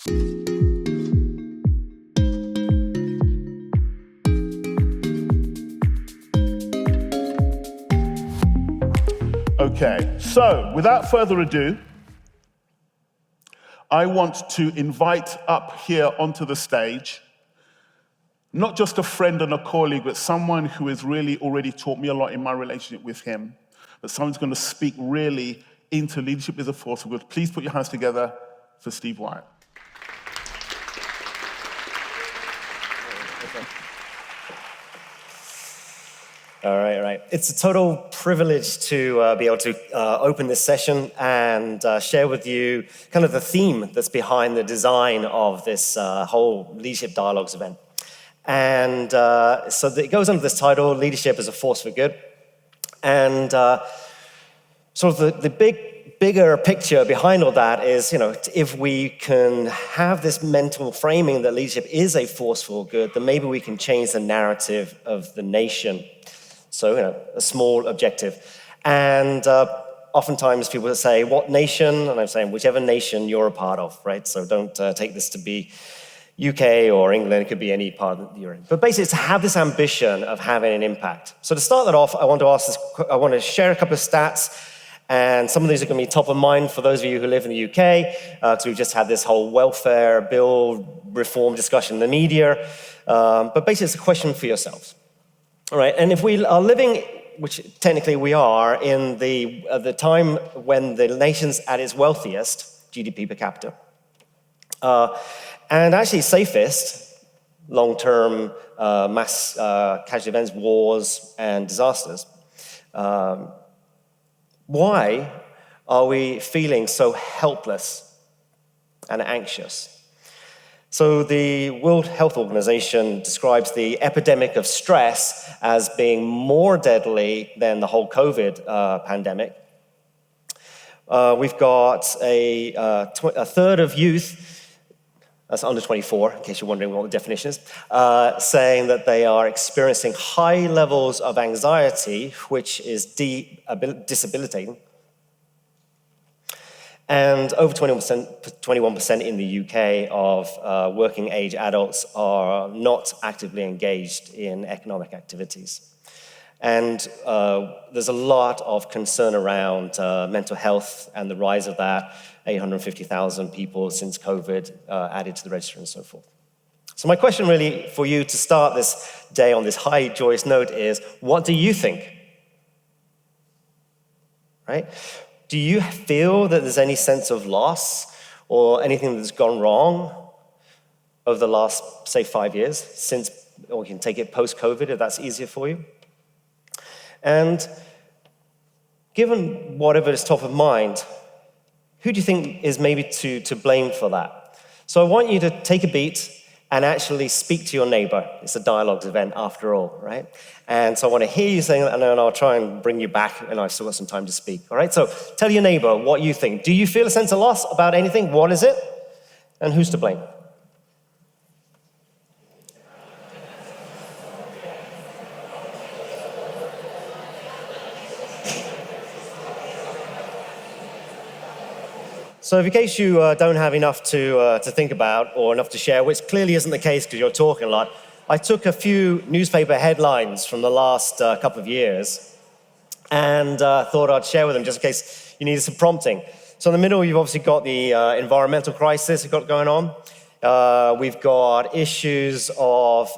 Okay, so without further ado, I want to invite up here onto the stage, not just a friend and a colleague, but someone who has really already taught me a lot in my relationship with him, but someone's going to speak really into leadership as a force for good. Please put your hands together for Steve Wyatt. All right. It's a total privilege to be able to open this session and share with you kind of the theme that's behind the design of this whole Leadership Dialogues event. And so it goes under this title, Leadership as a Force for Good. And sort of the bigger picture behind all that is, if we can have this mental framing that leadership is a force for good, then maybe we can change the narrative of the nation. So, a small objective. And oftentimes people say, what nation? And I'm saying, whichever nation you're a part of, right? So don't take this to be UK or England. It could be any part that you're in. But basically, it's to have this ambition of having an impact. So to start that off, I want to share a couple of stats. And some of these are going to be top of mind for those of you who live in the UK, because we've just had this whole welfare bill reform discussion in the media. But basically, it's a question for yourselves. All right, and if we are living, which technically we are, in the time when the nation's at its wealthiest, GDP per capita, and actually safest, long-term mass casualty events, wars, and disasters, why are we feeling so helpless and anxious? So the World Health Organization describes the epidemic of stress as being more deadly than the whole COVID pandemic. We've got a third of youth, that's under 24, in case you're wondering what the definition is, saying that they are experiencing high levels of anxiety, which is disabilitating. And over 21% in the UK of working age adults are not actively engaged in economic activities. And there's a lot of concern around mental health and the rise of that, 850,000 people since COVID added to the register and so forth. So my question really for you to start this day on this high joyous note is, what do you think? Right? Do you feel that there's any sense of loss or anything that's gone wrong over the last, say, 5 years since, or you can take it post-COVID if that's easier for you? And given whatever is top of mind, who do you think is maybe to blame for that? So I want you to take a beat and actually speak to your neighbor. It's a dialogues event after all, right? And so I want to hear you saying that, and then I'll try and bring you back, and I've still got some time to speak, all right? So tell your neighbor what you think. Do you feel a sense of loss about anything? What is it? And who's to blame? So in case you don't have enough to think about or enough to share, which clearly isn't the case because you're talking a lot, I took a few newspaper headlines from the last couple of years and thought I'd share with them just in case you needed some prompting. So in the middle, you've obviously got the environmental crisis you've got going on. We've got issues of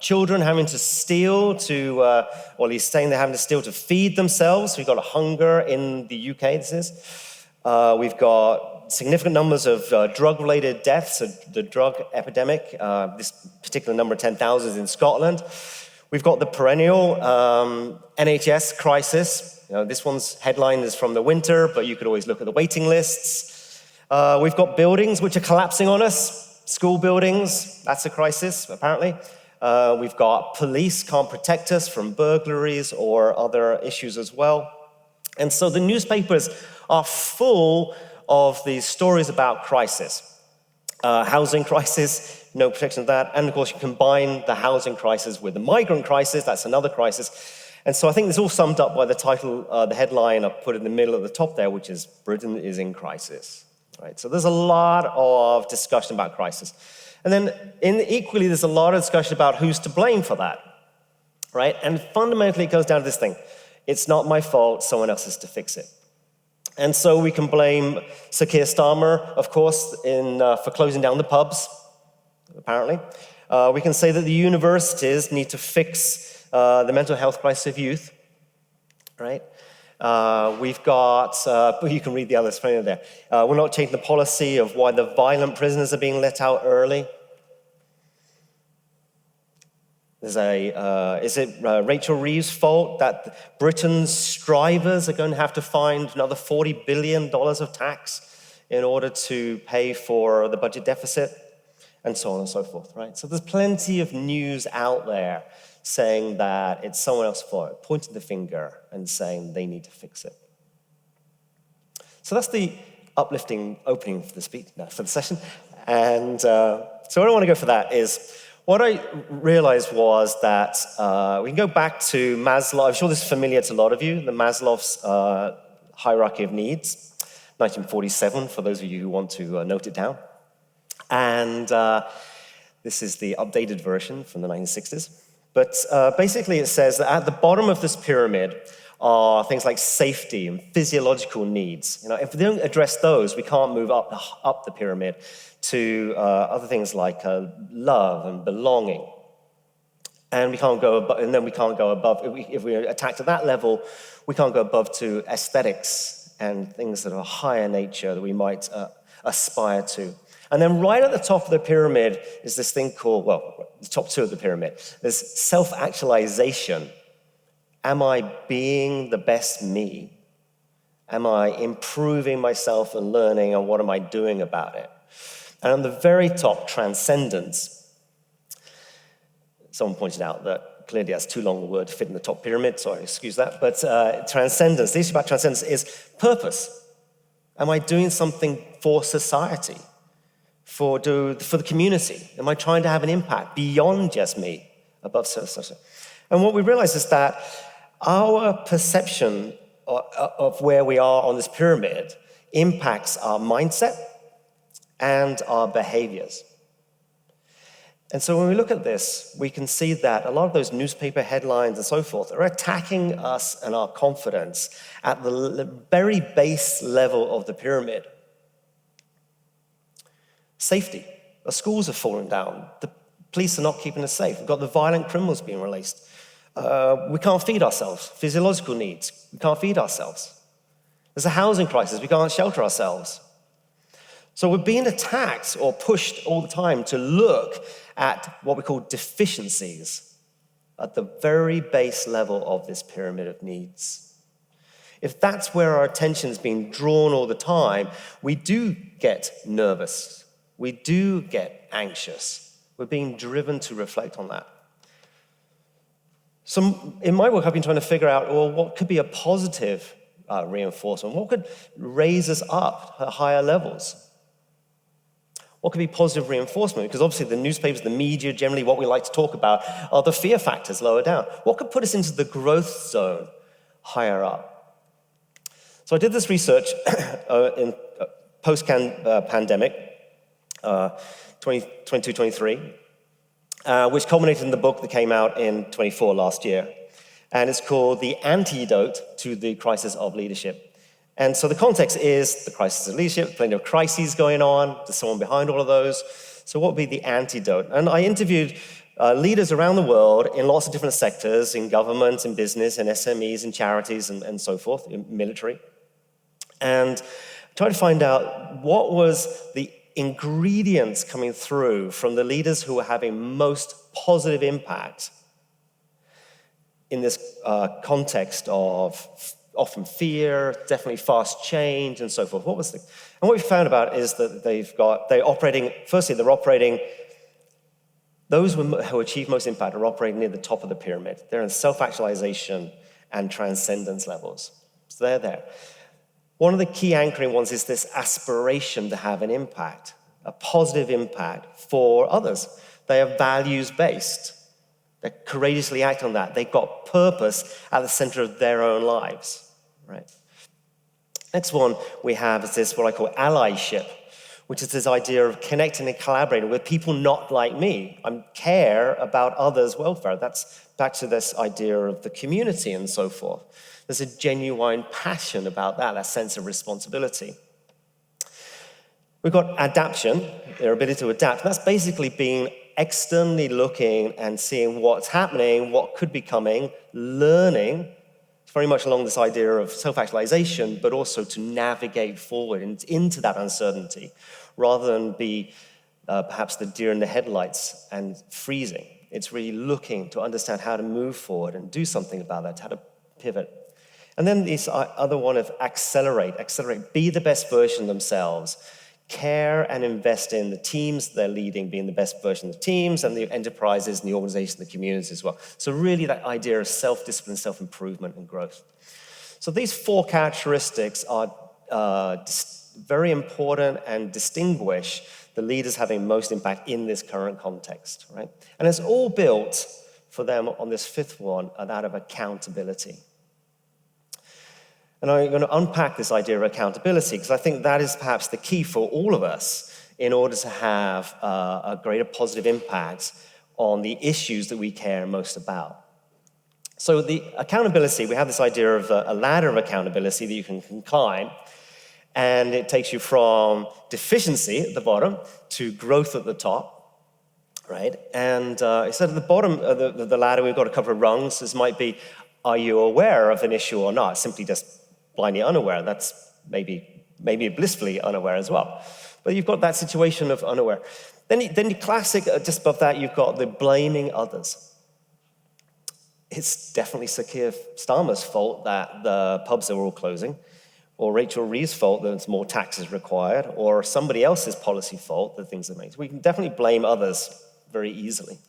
children having to steal or at least saying they're having to steal to feed themselves. We've got a hunger in the UK, this is. We've got significant numbers of drug-related deaths, the drug epidemic, this particular number, 10,000 in Scotland. We've got the perennial NHS crisis. This one's headline is from the winter, but you could always look at the waiting lists. We've got buildings which are collapsing on us, school buildings, that's a crisis, apparently. We've got police can't protect us from burglaries or other issues as well. And so the newspapers are full of these stories about crisis. Housing crisis, no protection of that. And of course, you combine the housing crisis with the migrant crisis, that's another crisis. And so I think this all summed up by the title, the headline I put in the middle at the top there, which is Britain is in crisis. Right? So there's a lot of discussion about crisis. And then equally, there's a lot of discussion about who's to blame for that. Right? And fundamentally, it goes down to this thing. It's not my fault, someone else is to fix it. And so we can blame Sir Keir Starmer, of course, for closing down the pubs, apparently. We can say that the universities need to fix the mental health crisis of youth, right? We've got, you can read the others there. We're not changing the policy of why the violent prisoners are being let out early. There's is it Rachel Reeves' fault that Britain's strivers are going to have to find another $40 billion of tax in order to pay for the budget deficit? And so on and so forth, right? So there's plenty of news out there saying that it's someone else's fault, pointing the finger and saying they need to fix it. So that's the uplifting opening for the session. And so where I want to go for that is, what I realized was that we can go back to Maslow. I'm sure this is familiar to a lot of you, the Maslow's hierarchy of needs, 1947, for those of you who want to note it down. And this is the updated version from the 1960s. But basically it says that at the bottom of this pyramid are things like safety and physiological needs. If we don't address those, we can't move up the pyramid to other things like love and belonging. And we can't go above, and then we can't go above, if we attack to that level, we can't go above to aesthetics and things that are higher nature that we might aspire to. And then right at the top of the pyramid is this thing called, well, the top two of the pyramid, there's self-actualization. Am I being the best me? Am I improving myself and learning, and what am I doing about it? And on the very top, transcendence. Someone pointed out that clearly that's too long a word to fit in the top pyramid, so excuse that. But transcendence, the issue about transcendence is purpose. Am I doing something for society, for the community? Am I trying to have an impact beyond just me, above society? And what we realize is that our perception of where we are on this pyramid impacts our mindset and our behaviors. And so when we look at this, we can see that a lot of those newspaper headlines and so forth are attacking us and our confidence at the very base level of the pyramid. Safety. Our schools are falling down. The police are not keeping us safe. We've got the violent criminals being released. We can't feed ourselves. Physiological needs. We can't feed ourselves. There's a housing crisis. We can't shelter ourselves. So we're being attacked or pushed all the time to look at what we call deficiencies at the very base level of this pyramid of needs. If that's where our attention is being drawn all the time, we do get nervous. We do get anxious. We're being driven to reflect on that. So in my work, I've been trying to figure out, well, what could be a positive reinforcement? What could raise us up at higher levels? What could be positive reinforcement? Because obviously the newspapers, the media, generally what we like to talk about are the fear factors lower down. What could put us into the growth zone higher up? So I did this research in post-pandemic, 22-23, which culminated in the book that came out in 24 last year. And it's called The Antidote to the Crisis of Leadership. And so the context is the crisis of leadership, plenty of crises going on, there's someone behind all of those. So what would be the antidote? And I interviewed leaders around the world in lots of different sectors, in government, in business, in SMEs, in charities, and so forth, in military. And tried to find out what was the ingredients coming through from the leaders who were having most positive impact in this context of often fear, definitely fast change, and so forth. And what we found about is that they're operating, those who achieve most impact are operating near the top of the pyramid. They're in self-actualization and transcendence levels. So they're there. One of the key anchoring ones is this aspiration to have an impact, a positive impact for others. They are values-based. They courageously act on that. They've got purpose at the center of their own lives, right? Next one we have is this, what I call allyship, which is this idea of connecting and collaborating with people not like me. I care about others' welfare. That's back to this idea of the community and so forth. There's a genuine passion about that sense of responsibility. We've got adaptation, their ability to adapt. That's basically being externally looking and seeing what's happening, what could be coming, learning. It's very much along this idea of self-actualization, but also to navigate forward into that uncertainty, rather than be perhaps the deer in the headlights and freezing. It's really looking to understand how to move forward and do something about that, how to pivot. And then this other one of accelerate, be the best version of themselves. Care and invest in the teams they're leading, being the best version of the teams and the enterprises and the organizations, the communities as well. So really that idea of self-discipline, self-improvement, and growth. So these 4 characteristics are very important and distinguish the leaders having most impact in this current context, right? And it's all built for them on this 5th one, that of accountability. And I'm going to unpack this idea of accountability because I think that is perhaps the key for all of us in order to have a greater positive impact on the issues that we care most about. So the accountability, we have this idea of a ladder of accountability that you can climb, and it takes you from deficiency at the bottom to growth at the top, right? And instead of the bottom of the ladder, we've got a couple of rungs. This might be, are you aware of an issue or not? Simply just blindly unaware. That's maybe blissfully unaware as well. But you've got that situation of unaware. Then the classic, just above that, you've got the blaming others. It's definitely Sir Keir Starmer's fault that the pubs are all closing, or Rachel Reeves' fault that there's more taxes required, or somebody else's policy fault that things are made. We can definitely blame others very easily.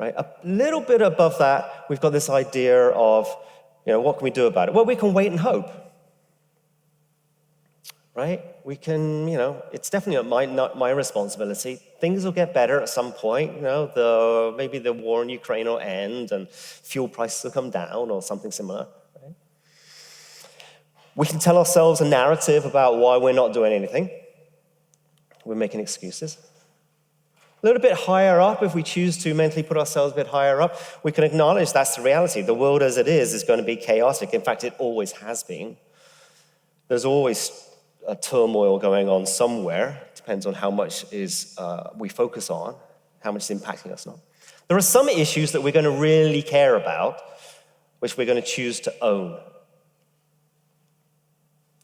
Right? A little bit above that, we've got this idea of, what can we do about it? Well, we can wait and hope. Right? We can, it's definitely not my responsibility. Things will get better at some point. Maybe the war in Ukraine will end and fuel prices will come down or something similar. Right? We can tell ourselves a narrative about why we're not doing anything. We're making excuses. A little bit higher up, if we choose to mentally put ourselves a bit higher up, we can acknowledge that's the reality. The world as it is going to be chaotic. In fact, it always has been. There's always a turmoil going on somewhere. Depends on how much we focus on, how much is impacting us not. There are some issues that we're going to really care about, which we're going to choose to own.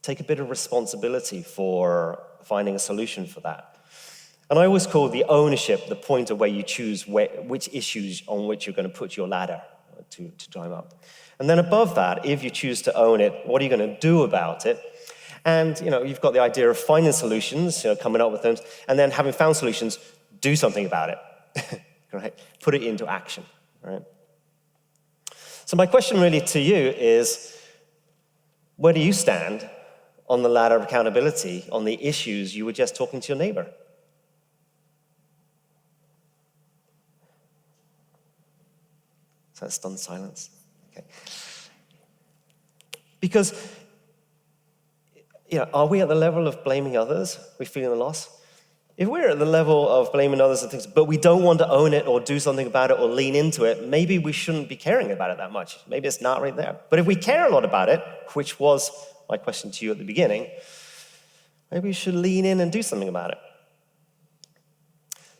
Take a bit of responsibility for finding a solution for that. And I always call the ownership the point of where you choose which issues on which you're going to put your ladder to climb up. And then above that, if you choose to own it, what are you going to do about it? And you've got the idea of finding solutions, coming up with them, and then having found solutions, do something about it. Right? Put it into action. Right? So my question really to you is, where do you stand on the ladder of accountability on the issues you were just talking to your neighbor? So that's stunned silence. Okay. Because, are we at the level of blaming others? We're feeling the loss? If we're at the level of blaming others and things, but we don't want to own it or do something about it or lean into it, maybe we shouldn't be caring about it that much. Maybe it's not right there. But if we care a lot about it, which was my question to you at the beginning, maybe we should lean in and do something about it.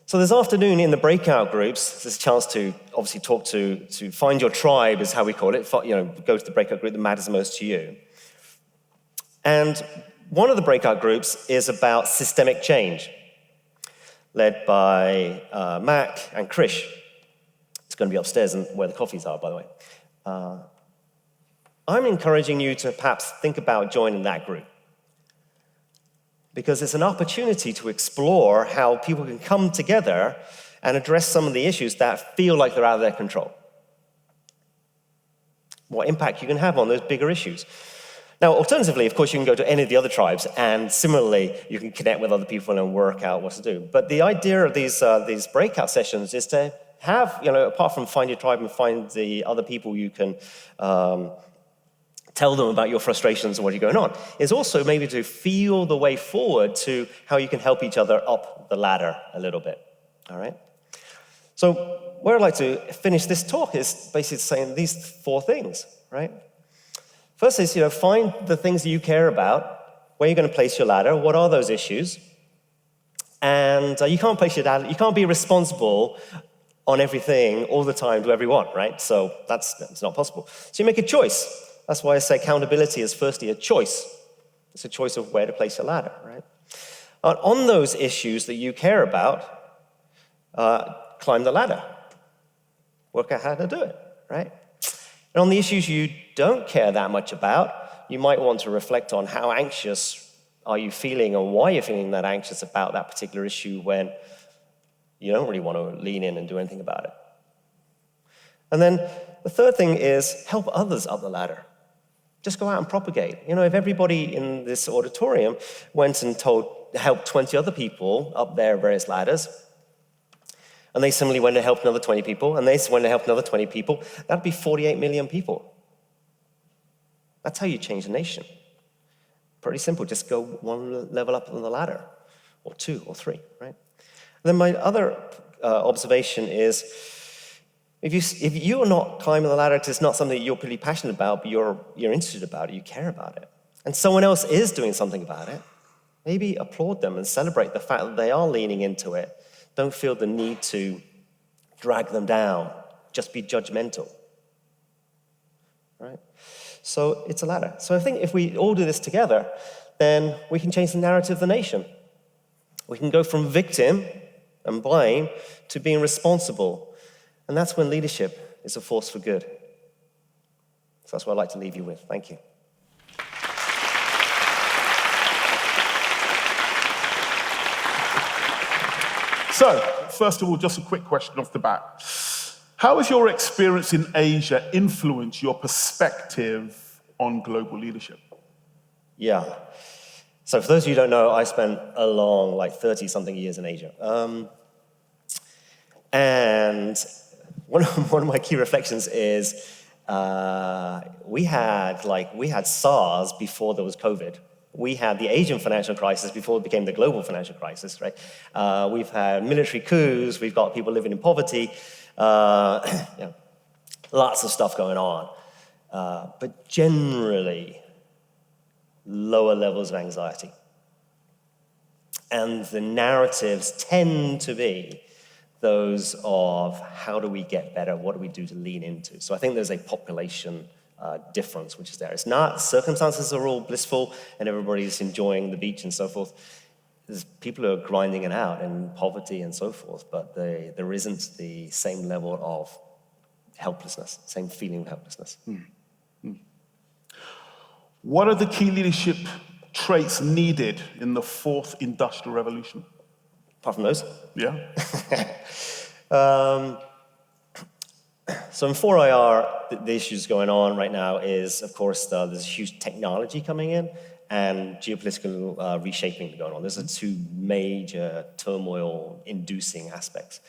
So this afternoon in the breakout groups, there's a chance to obviously talk to find your tribe is how we call it. Go to the breakout group that matters most to you. And one of the breakout groups is about systemic change, led by Mac and Krish. It's going to be upstairs and where the coffees are, by the way. I'm encouraging you to perhaps think about joining that group, because it's an opportunity to explore how people can come together and address some of the issues that feel like they're out of their control. What impact you can have on those bigger issues. Now, alternatively, of course, you can go to any of the other tribes, and similarly, you can connect with other people and work out what to do. But the idea of these breakout sessions is to have, apart from find your tribe and find the other people you can tell them about your frustrations and what you're going on. It's also maybe to feel the way forward to how you can help each other up the ladder a little bit, all right? So where I'd like to finish this talk is basically saying these 4 things, right? First is, find the things that you care about, where you're going to place your ladder, what are those issues, and you can't place your ladder, you can't be responsible on everything all the time to everyone, right? So that's not possible. So you make a choice. That's why I say accountability is firstly a choice. It's a choice of where to place your ladder, right? On those issues that you care about, climb the ladder. Work out how to do it, right? And on the issues you don't care that much about, you might want to reflect on how anxious are you feeling and why you're feeling that anxious about that particular issue when you don't really want to lean in and do anything about it. And then the third thing is help others up the ladder. Just go out and propagate. If everybody in this auditorium went and helped 20 other people up their various ladders, and they similarly went and helped another 20 people, and they went and helped another 20 people, that'd be 48 million people. That's how you change a nation. Pretty simple, just go one level up on the ladder, or 2 or 3, right? And then my other observation is, if you're not climbing the ladder because it's not something that you're pretty passionate about, but you're interested about it, you care about it, and someone else is doing something about it, maybe applaud them and celebrate the fact that they are leaning into it. Don't feel the need to drag them down. Just be judgmental, right? So it's a ladder. So I think if we all do this together, then we can change the narrative of the nation. We can go from victim and blame to being responsible. And that's when leadership is a force for good. So that's what I'd like to leave you with. Thank you. So, first of all, just a quick question off the bat. How has your experience in Asia influenced your perspective on global leadership? Yeah. So for those of you who don't know, I spent a long, 30-something years in Asia. And one of my key reflections is we had SARS before there was COVID. We had the Asian financial crisis before it became the global financial crisis, right? We've had military coups, we've got people living in poverty, lots of stuff going on. But generally, lower levels of anxiety. And the narratives tend to be those of how do we get better, what do we do to lean into? So I think there's a population difference which is there. It's not circumstances are all blissful and everybody's enjoying the beach and so forth. There's people who are grinding it out in poverty and so forth, but there isn't the same level of helplessness, same feeling of helplessness. What are the key leadership traits needed in the 4th industrial revolution? Apart from those? Yeah. So in 4IR, the issues going on right now is, of course, there's huge technology coming in and geopolitical reshaping going on. Those are 2 major turmoil-inducing aspects.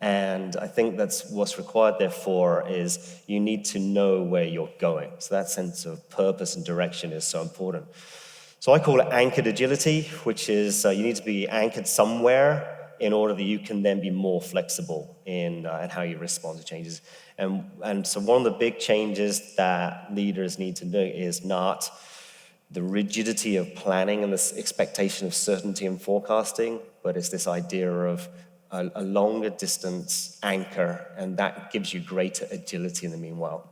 And I think that's what's required, therefore, is you need to know where you're going. So that sense of purpose and direction is so important. So I call it anchored agility, which is you need to be anchored somewhere in order that you can then be more flexible in how you respond to changes. And so one of the big changes that leaders need to do is not the rigidity of planning and this expectation of certainty and forecasting, but it's this idea of a longer distance anchor, and that gives you greater agility in the meanwhile.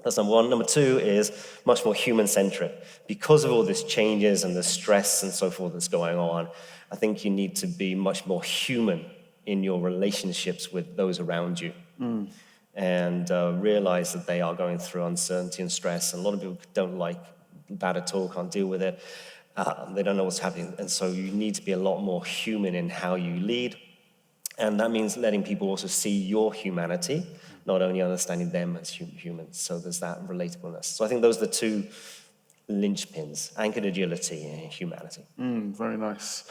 That's number 1. Number 2 is much more human-centric. Because of all these changes and the stress and so forth that's going on, I think you need to be much more human in your relationships with those around you. And realize that they are going through uncertainty and stress. And a lot of people don't like that at all, can't deal with it. They don't know what's happening. And so you need to be a lot more human in how you lead. And that means letting people also see your humanity, not only understanding them as humans. So there's that relatableness. So I think those are the 2 linchpins, anchored agility and humanity. Very nice.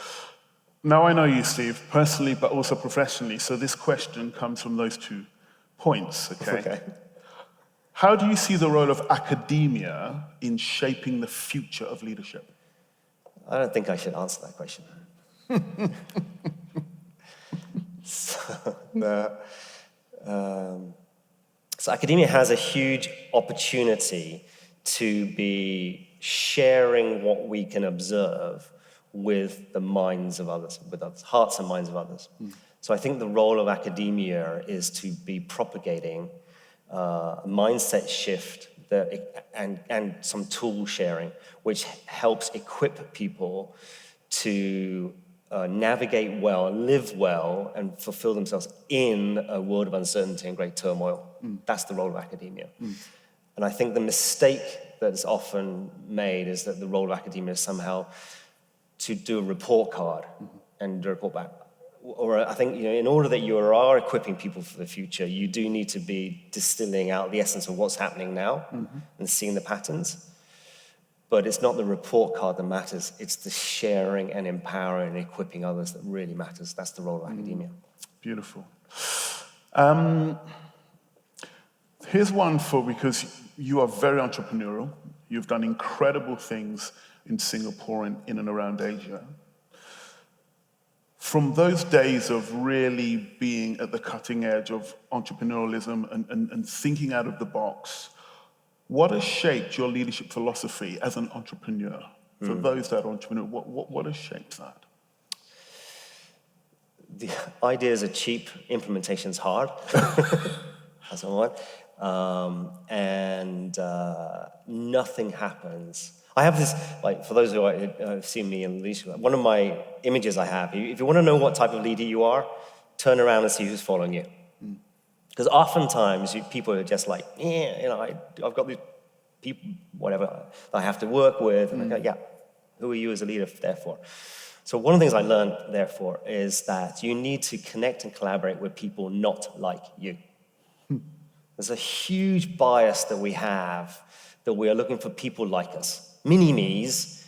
Now I know you, Steve, personally, but also professionally. So this question comes from those 2 points, okay? How do you see the role of academia in shaping the future of leadership? I don't think I should answer that question. So academia has a huge opportunity to be sharing what we can observe with the minds of others, with others, hearts and minds of others. So I think the role of academia is to be propagating a mindset shift and some tool sharing, which helps equip people to navigate well, live well, and fulfill themselves in a world of uncertainty and great turmoil. That's the role of academia. And I think the mistake that is often made is that the role of academia is somehow to do a report card and report back. Or I think, in order that you are equipping people for the future, you do need to be distilling out the essence of what's happening now and seeing the patterns. But it's not the report card that matters, it's the sharing and empowering and equipping others that really matters. That's the role of academia. Beautiful. Here's one because you are very entrepreneurial. You've done incredible things in Singapore and in and around Asia. From those days of really being at the cutting edge of entrepreneurialism and thinking out of the box, what has shaped your leadership philosophy as an entrepreneur? For those that are entrepreneurs, what has shaped that? The ideas are cheap, implementation's hard. That's one. Nothing happens. I have this, for those who have seen me in leadership, one of my images I have, if you want to know what type of leader you are, turn around and see who's following you. Because oftentimes people are just like, I've got these people, whatever, that I have to work with. And I go, who are you as a leader there for? So one of the things I learned, therefore, is that you need to connect and collaborate with people not like you. There's a huge bias that we have that we are looking for people like us, mini-me's,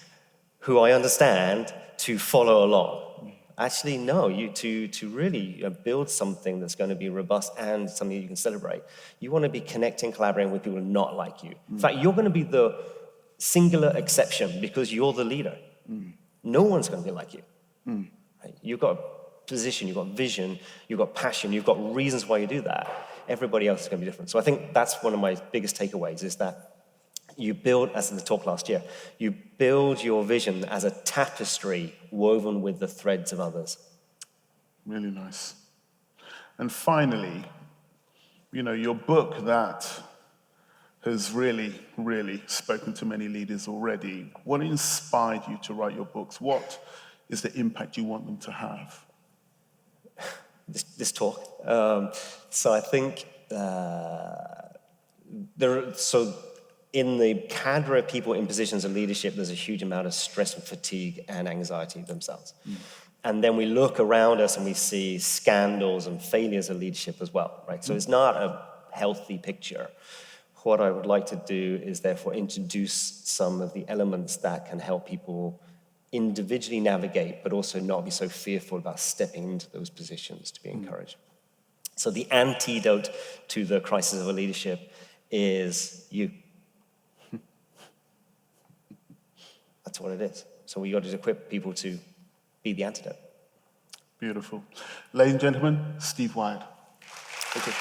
who I understand, to follow along. Actually, no, to really build something that's going to be robust and something you can celebrate, you want to be connecting, collaborating with people not like you. In fact, you're going to be the singular exception because you're the leader. No one's going to be like you. Right? You've got a position, you've got vision, you've got passion, you've got reasons why you do that. Everybody else is going to be different. So I think that's one of my biggest takeaways is that you build, as in the talk last year, you build your vision as a tapestry woven with the threads of others. Really nice. And finally, your book that has really, really spoken to many leaders already. What inspired you to write your books? What is the impact you want them to have? This talk. So I think in the cadre of people in positions of leadership, there's a huge amount of stress and fatigue and anxiety themselves. And then we look around us and we see scandals and failures of leadership as well, right? So it's not a healthy picture. What I would like to do is therefore introduce some of the elements that can help people individually navigate, but also not be so fearful about stepping into those positions to be encouraged. So the antidote to the crisis of a leadership is you. That's what it is. So we got to equip people to be the antidote. Beautiful. Ladies and gentlemen, Steve Wyatt. Thank you.